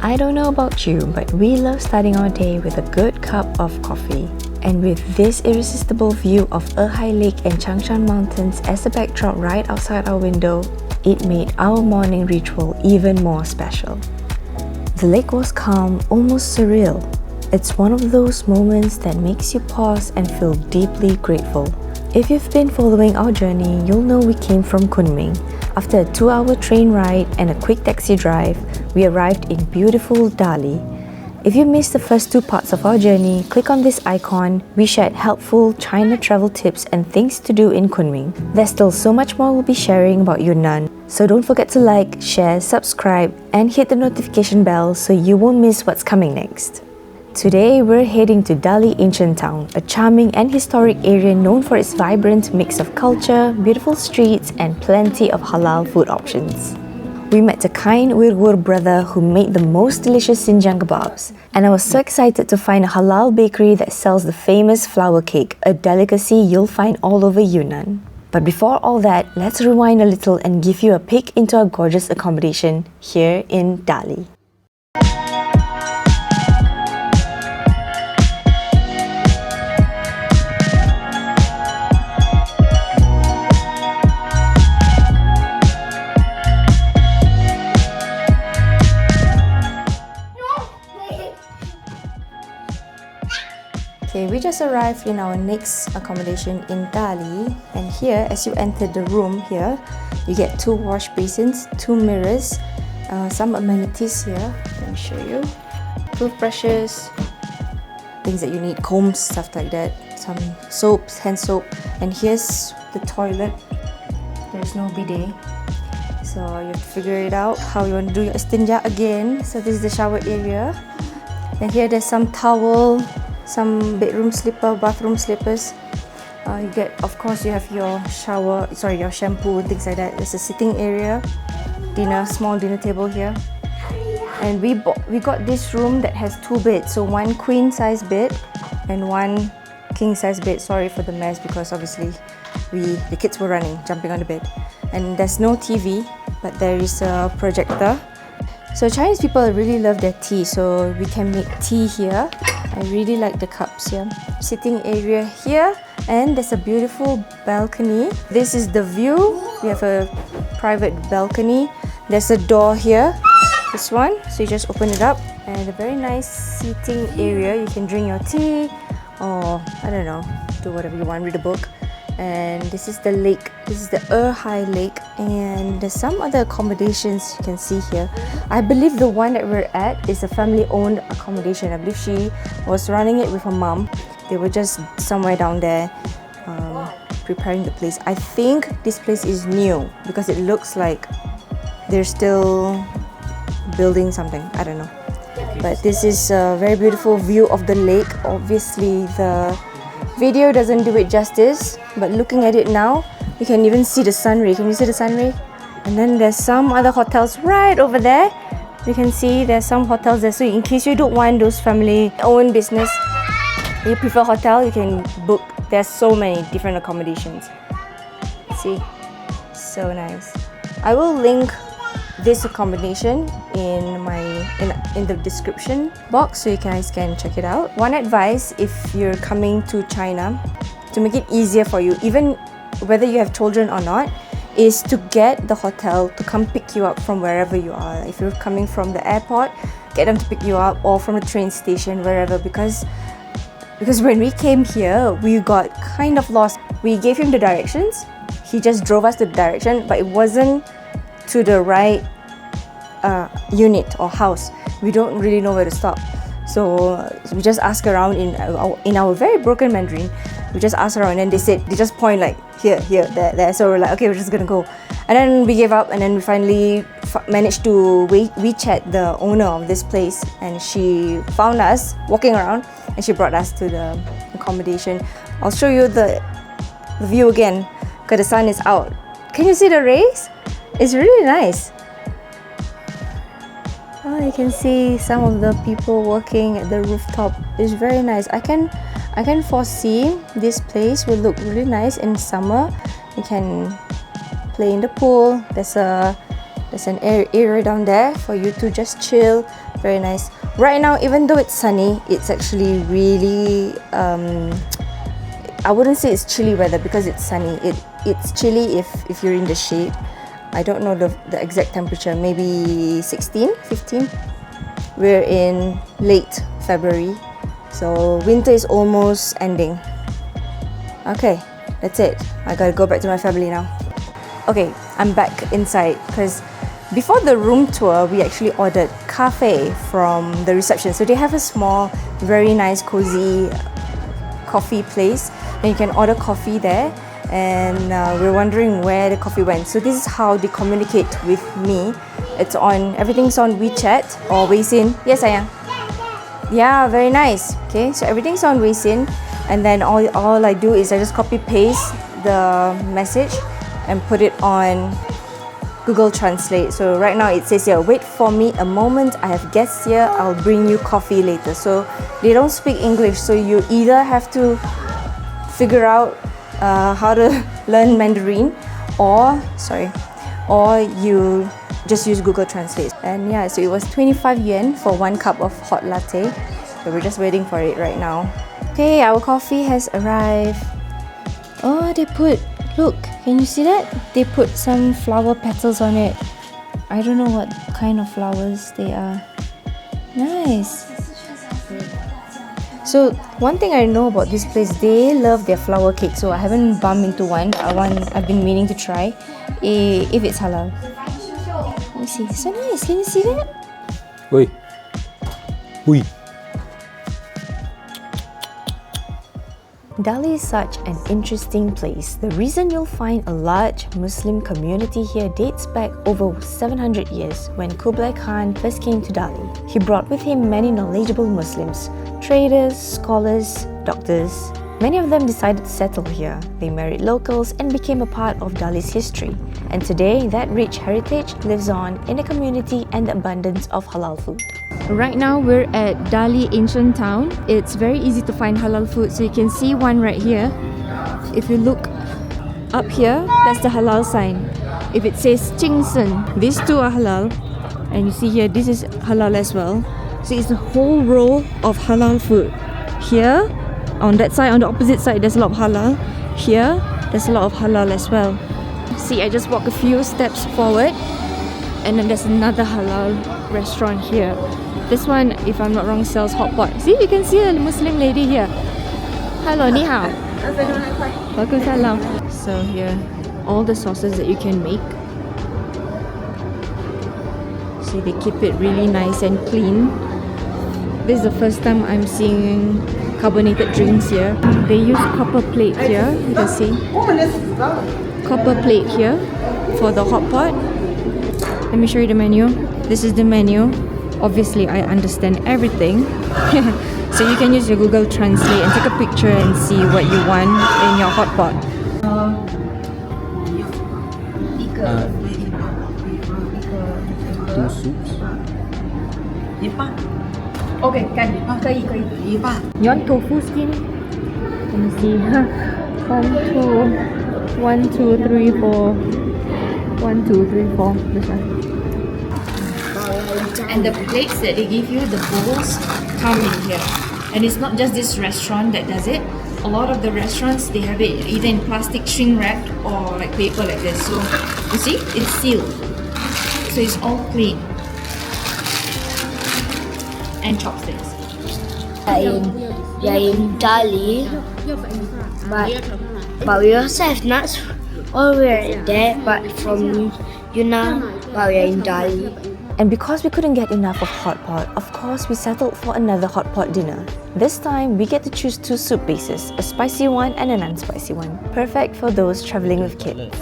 I don't know about you, but we love starting our day with a good cup of coffee. And with this irresistible view of Erhai Lake and Changshan Mountains as a backdrop right outside our window, it made our morning ritual even more special. The lake was calm, almost surreal. It's one of those moments that makes you pause and feel deeply grateful. If you've been following our journey, you'll know we came from Kunming. After a 2-hour train ride and a quick taxi drive, we arrived in beautiful Dali. If you missed the first 2 parts of our journey, click on this icon. We shared helpful China travel tips and things to do in Kunming. There's still so much more we'll be sharing about Yunnan, so don't forget to like, share, subscribe, and hit the notification bell so you won't miss what's coming next. Today, we're heading to Dali Ancient Town, a charming and historic area known for its vibrant mix of culture, beautiful streets, and plenty of halal food options. We met a kind Uyghur brother who made the most delicious Xinjiang kebabs, and I was so excited to find a Halal Bakery that sells the famous flour cake, a delicacy you'll find all over Yunnan. But before all that, let's rewind a little and give you a peek into our gorgeous accommodation here in Dali. Okay, we just arrived in our next accommodation in Dali, and here, as you enter the room here, you get 2 wash basins, 2 mirrors, some amenities here. Let me show you. Toothbrushes, things that you need, combs, stuff like that. Some soaps, hand soap, and here's the toilet. There's no bidet, so you have to figure it out how you want to do your istinja again. So this is the shower area. And here there's some towel, some bedroom slipper, bathroom slippers. You get, of course, you have your your shampoo and things like that. There's a sitting area, small dinner table here. And we got this room that has 2 beds, so 1 queen size bed and 1 king size bed. Sorry for the mess because obviously the kids were jumping on the bed. And there's no TV, but there is a projector. So Chinese people really love their tea, so we can make tea here. I really like the cups here. Sitting area here, and there's a beautiful balcony. This is the view. We have a private balcony. There's a door here, this one, so you just open it up, and a very nice seating area. You can drink your tea, or I don't know, do whatever you want, read a book. And this is the lake. This is the Erhai Lake, and there's some other accommodations you can see here. I believe the one that we're at is a family-owned accommodation. I believe she was running it with her mom. They were just somewhere down there preparing the place. I think this place is new because it looks like they're still building something. I don't know. But this is a very beautiful view of the lake. Obviously, the video doesn't do it justice, but looking at it now, you can even see the sun ray. Can you see the sun ray? And then there's some other hotels right over there. You can see there's some hotels there. So in case you don't want those family-owned business, you prefer hotel, you can book. There's so many different accommodations. See, so nice. I will link this accommodation in the description box so you guys can check it out. One advice if you're coming to China, to make it easier for you, even whether you have children or not, is to get the hotel to come pick you up from wherever you are. If you're coming from the airport, get them to pick you up, or from a train station, wherever, because when we came here, we got kind of lost. We gave him the directions. He just drove us to the direction, but it wasn't to the right unit or house. We don't really know where to stop, so we just ask around in our very broken Mandarin. We just asked around, and they just point like here, there. So we're like, okay, we're just gonna go. And then we gave up, and then we finally managed to WeChat the owner of this place, and she found us walking around, and she brought us to the accommodation. I'll show you the view again because the sun is out. Can you see the rays? It's really nice. Oh, you can see some of the people working at the rooftop. It's very nice. I can foresee this place will look really nice in summer. You can play in the pool. There's an area down there for you to just chill, Very nice. Right now, even though it's sunny, it's actually really I wouldn't say it's chilly weather because it's sunny. It's chilly if you're in the shade. I don't know the exact temperature, maybe 16, 15. We're in late February, so winter is almost ending. Okay, that's it. I gotta go back to my family now. Okay, I'm back inside because before the room tour, we actually ordered cafe from the reception. So they have a small, very nice, cozy coffee place, and you can order coffee there. And we're wondering where the coffee went. So this is how they communicate with me. Everything's on WeChat or Weixin. Yes, sayang. Yeah, very nice. Okay, so everything's on Weixin, and then all I do is I just copy paste the message and put it on Google Translate. So right now it says here, wait for me a moment, I have guests here, I'll bring you coffee later. So they don't speak English, so you either have to figure out how to learn Mandarin or you just use Google Translate. And yeah, so it was 25 yuan for 1 cup of hot latte. So we're just waiting for it right now. Okay, our coffee has arrived. Oh, look, can you see that? They put some flower petals on it. I don't know what kind of flowers they are. Nice. So one thing I know about this place, they love their flower cake. So I haven't bumped into one. I've been meaning to try if it's halal. Let me see. So nice. Can you see that? Oi. Oi. Dali is such an interesting place. The reason you'll find a large Muslim community here dates back over 700 years when Kublai Khan first came to Dali. He brought with him many knowledgeable Muslims, traders, scholars, doctors. Many of them decided to settle here. They married locals and became a part of Dali's history. And today, that rich heritage lives on in the community and the abundance of halal food. Right now we're at Dali Ancient Town. It's very easy to find halal food, so you can see one right here. If you look up here, that's the halal sign. If it says Chingsen, these two are halal, and you see here this is halal as well. So it's a whole row of halal food. Here, on that side, on the opposite side, there's a lot of halal. Here, there's a lot of halal as well. See, I just walk a few steps forward, and then there's another halal restaurant here. This one, if I'm not wrong, sells Hotpot. See, you can see a Muslim lady here. Hello, ni hao. Waalaikumsalam. So here, all the sauces that you can make. See, they keep it really nice and clean. This is the first time I'm seeing carbonated drinks here. They use copper plate here, you can see. Copper plate here for the Hotpot. Let me show you the menu. This is the menu. Obviously, I understand everything. So you can use your Google Translate and take a picture and see what you want in your Hotpot. Two soups. Okay, can you want tofu skin? Let me see. 1, 2, 3, 4. 1, 2, 3, 4. This one. And the plates that they give you, the bowls, come in here. And it's not just this restaurant that does it. A lot of the restaurants, they have it either in plastic shrink wrapped or like paper like this. So you see, it's sealed. So it's all clean. And chopsticks. We are in Dali, but we also have nuts. Or we're there, but from Yunnan, but we are in Dali. And because we couldn't get enough of Hotpot, of course we settled for another Hotpot dinner. This time, we get to choose 2 soup bases, a spicy one and a non-spicy one. Perfect for those traveling with kids.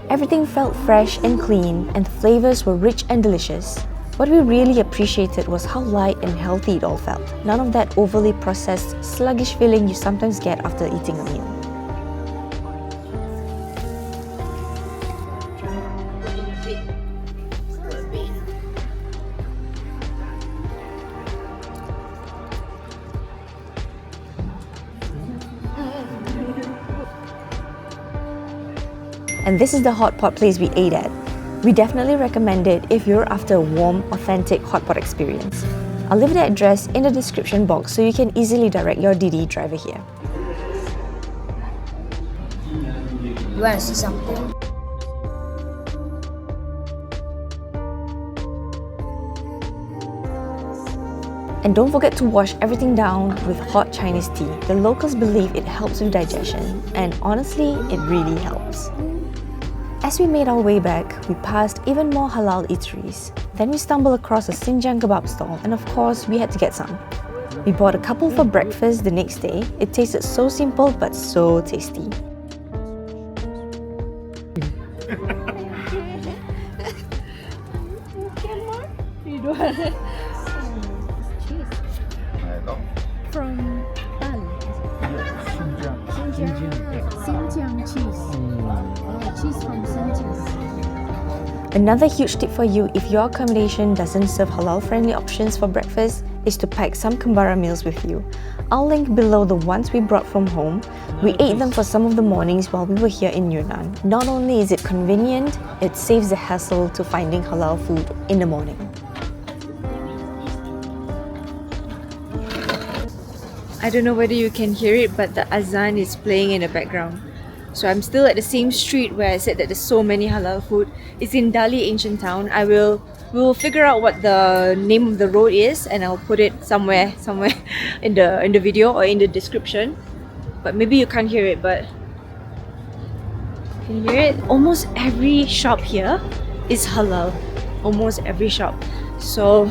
Everything felt fresh and clean, and the flavors were rich and delicious. What we really appreciated was how light and healthy it all felt. None of that overly processed, sluggish feeling you sometimes get after eating a meal. And this is the Hotpot place we ate at. We definitely recommend it if you're after a warm, authentic hotpot experience. I'll leave the address in the description box so you can easily direct your Didi driver here. You want to see something? And don't forget to wash everything down with hot Chinese tea. The locals believe it helps with digestion, and honestly, it really helps. As we made our way back, we passed even more halal eateries. Then we stumbled across a Xinjiang kebab stall, and of course, we had to get some. We bought a couple for breakfast the next day. It tasted so simple but so tasty. From Dali. Xinjiang cheese. Cheese from Xinjiang. Another huge tip for you if your accommodation doesn't serve halal-friendly options for breakfast is to pack some Kambara meals with you. I'll link below the ones we brought from home. We ate them for some of the mornings while we were here in Yunnan. Not only is it convenient, it saves the hassle to finding halal food in the morning. I don't know whether you can hear it, but the azan is playing in the background. So I'm still at the same street where I said that there's so many halal food. It's in Dali Ancient Town. We will figure out what the name of the road is, and I'll put it somewhere in the video or in the description. But maybe you can't hear it, but can you hear it? Almost every shop here is halal. Almost every shop. So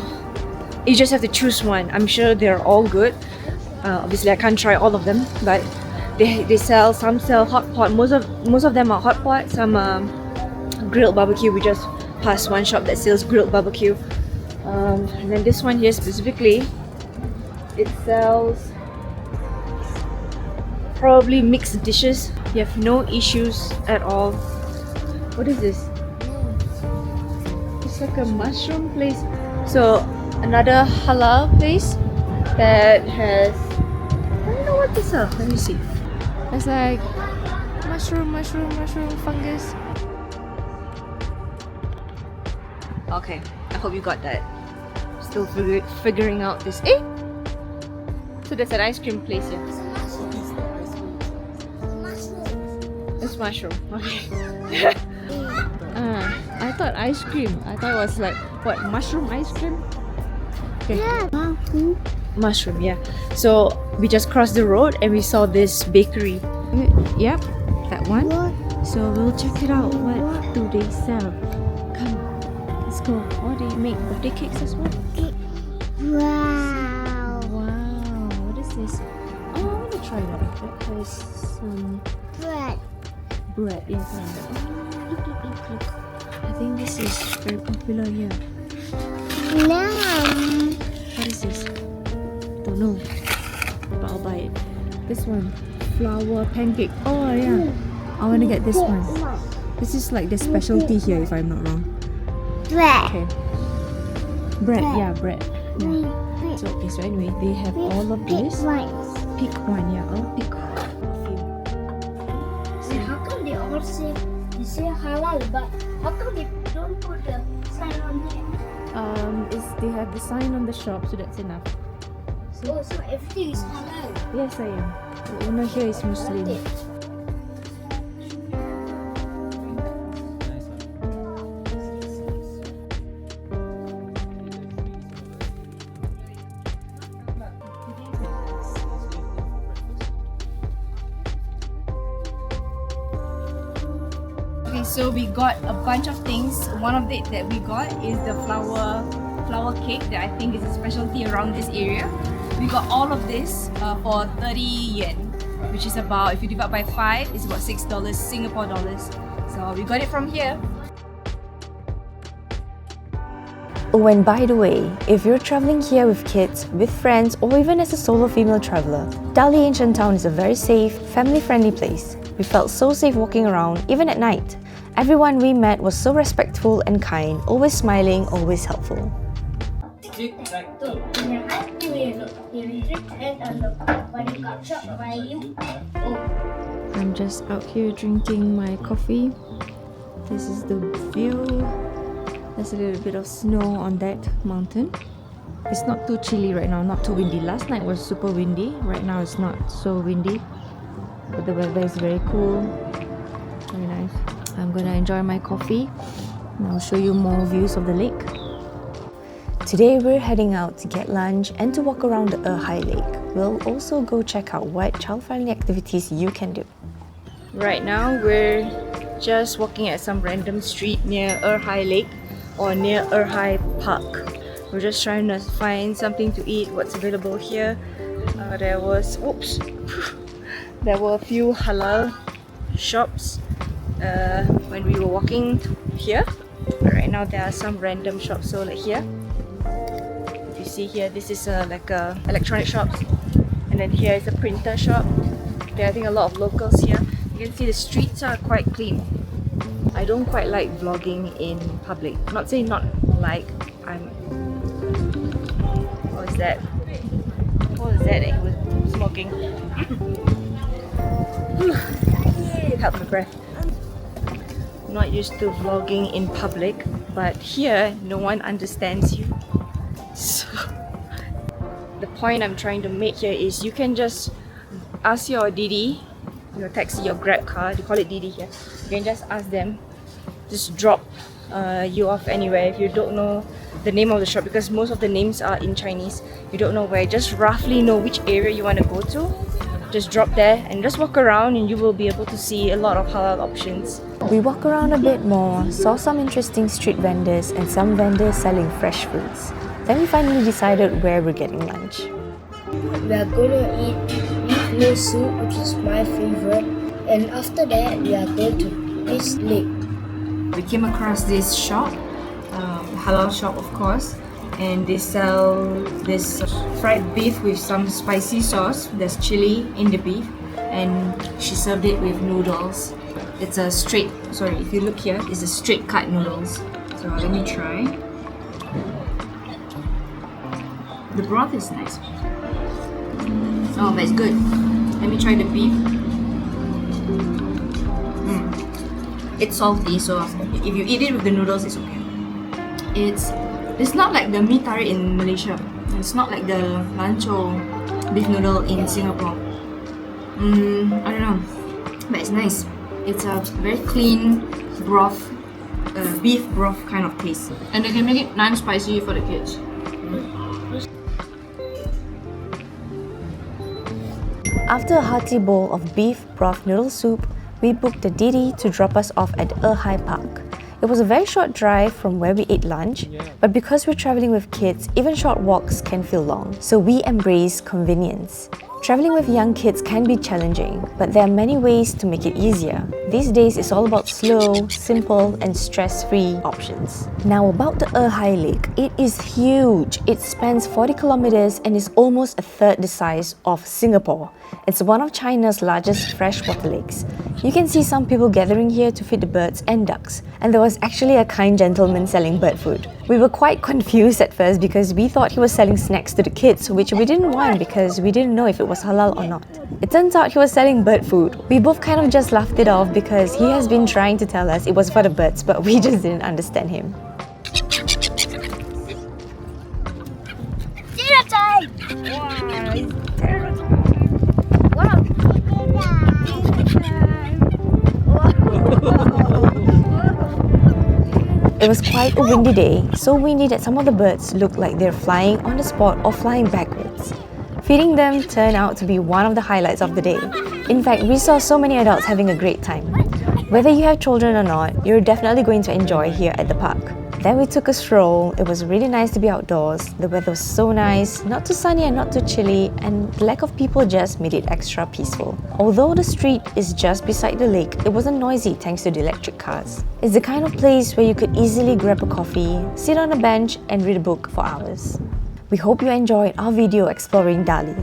you just have to choose one. I'm sure they're all good. Obviously I can't try all of them, but some sell hot pot. Most of them are hot pot. Some grilled barbecue. We just passed one shop that sells grilled barbecue, and then this one here specifically, it sells probably mixed dishes. You have no issues at all. What is this? It's like a mushroom place. So another halal place that has, I don't know what this is. Let me see. It's like mushroom fungus. Okay, I hope you got that. Still figuring out this. Eh? So there's an ice cream place here. It's mushroom. Okay. I thought ice cream. I thought it was like, what, mushroom ice cream? Okay. Yeah. Mushroom, yeah. So we just crossed the road and we saw this bakery. Yep, that one. So we'll check it out. What do they sell? Come, let's go. What do they make? Birthday cakes as well? Wow. Wow, what is this? Oh, I want to try that. That has some bread. Yes, oh, look. I think this is very popular here. What is this? Don't know, but I'll buy it. This one, flour pancake. Oh yeah, I want to get this one. This is like the specialty here, if I'm not wrong. Okay. Bread, yeah, bread. Yeah. So okay, so anyway, they have all of this. Pick one, yeah. I'll pick a few. So how come they all say halal, but how come they don't put the sign on there? They have the sign on the shop, so that's enough. Oh, so everything is halal. Yes, I am. The owner here is Muslim. Okay, so we got a bunch of things. One of it that we got is the flour cake that I think is a specialty around this area. We got all of this for 30 yen, which is about, if you divide by 5, it's about $6 Singapore dollars. So we got it from here. Oh, and by the way, if you're traveling here with kids, with friends, or even as a solo female traveler, Dali Ancient Town is a very safe, family-friendly place. We felt so safe walking around, even at night. Everyone we met was so respectful and kind, always smiling, always helpful. I'm just out here drinking my coffee. This is the view. There's a little bit of snow on that mountain. It's not too chilly right now, not too windy. Last night was super windy. Right now it's not so windy. But the weather is very cool. Very nice. I'm gonna enjoy my coffee and I'll show you more views of the lake. Today we're heading out to get lunch and to walk around the Erhai Lake. We'll also go check out what child-friendly activities you can do. Right now we're just walking at some random street near Erhai Lake or near Erhai Park. We're just trying to find something to eat, what's available here. There were a few halal shops when we were walking here. But right now there are some random shops. So like here, if you see here, this is like a electronic shop, and then here is a printer shop. There are I think a lot of locals here. You can see the streets are quite clean. I don't quite like vlogging in public. Not saying not like, what is that? What was that? He was smoking. Help my breath. Not used to vlogging in public, but here no one understands you. So the point I'm trying to make here is you can just ask your Didi, your taxi, your Grab car, they call it Didi here. You can just ask them, just drop you off anywhere if you don't know the name of the shop, because most of the names are in Chinese. You don't know where, just roughly know which area you want to go to. Just drop there and just walk around and you will be able to see a lot of halal options. We walk around a bit more, saw some interesting street vendors and some vendors selling fresh fruits. Then we finally decided where we're getting lunch. We are gonna eat beef noodle soup, which is my favorite, and after that we are going to this lake. We came across this shop, halal shop of course, and they sell this fried beef with some spicy sauce. There's chili in the beef, and she served it with noodles. It's a straight, sorry, if you look here, it's a straight cut noodles. So let me try. The broth is nice. Oh, but it's good. Let me try the beef. It's salty, so if you eat it with the noodles, it's okay. It's not like the mee tarik in Malaysia. It's not like the lancho beef noodle in Singapore. I don't know, but it's nice. It's a very clean broth, beef broth kind of taste, and they can make it non-spicy for the kids. After a hearty bowl of beef broth noodle soup, we booked a Didi to drop us off at Erhai Park. It was a very short drive from where we ate lunch, but because we're traveling with kids, even short walks can feel long, so we embrace convenience. Traveling with young kids can be challenging, but there are many ways to make it easier. These days, it's all about slow, simple, and stress-free options. Now about the Erhai Lake, it is huge. It spans 40 kilometers and is almost a third the size of Singapore. It's one of China's largest freshwater lakes. You can see some people gathering here to feed the birds and ducks, and there was actually a kind gentleman selling bird food. We were quite confused at first because we thought he was selling snacks to the kids, which we didn't want because we didn't know if it was halal or not. It turns out he was selling bird food. We both kind of just laughed it off because he has been trying to tell us it was for the birds, but we just didn't understand him. Dinner time! It was quite a windy day, so windy that some of the birds looked like they're flying on the spot or flying backwards. Feeding them turned out to be one of the highlights of the day. In fact, we saw so many adults having a great time. Whether you have children or not, you're definitely going to enjoy here at the park. Then we took a stroll. It was really nice to be outdoors. The weather was so nice, not too sunny and not too chilly, and the lack of people just made it extra peaceful. Although the street is just beside the lake, it wasn't noisy thanks to the electric cars. It's the kind of place where you could easily grab a coffee, sit on a bench and read a book for hours. We hope you enjoyed our video exploring Dali.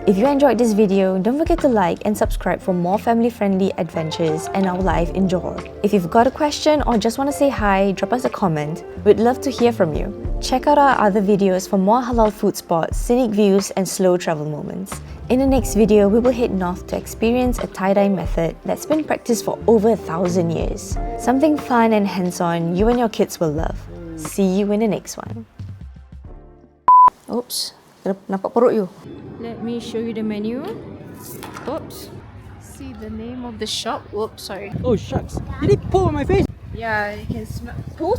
If you enjoyed this video, don't forget to like and subscribe for more family-friendly adventures and our life in Johor. If you've got a question or just want to say hi, drop us a comment. We'd love to hear from you. Check out our other videos for more halal food spots, scenic views and slow travel moments. In the next video, we will head north to experience a tie-dye method that's been practiced for over 1,000 years. Something fun and hands-on you and your kids will love. See you in the next one. Oops, nampak perut you. Let me show you the menu. Oops. See the name of the shop. Whoops, sorry. Oh shucks! Did he pour on my face? Yeah, you can smell. Poo?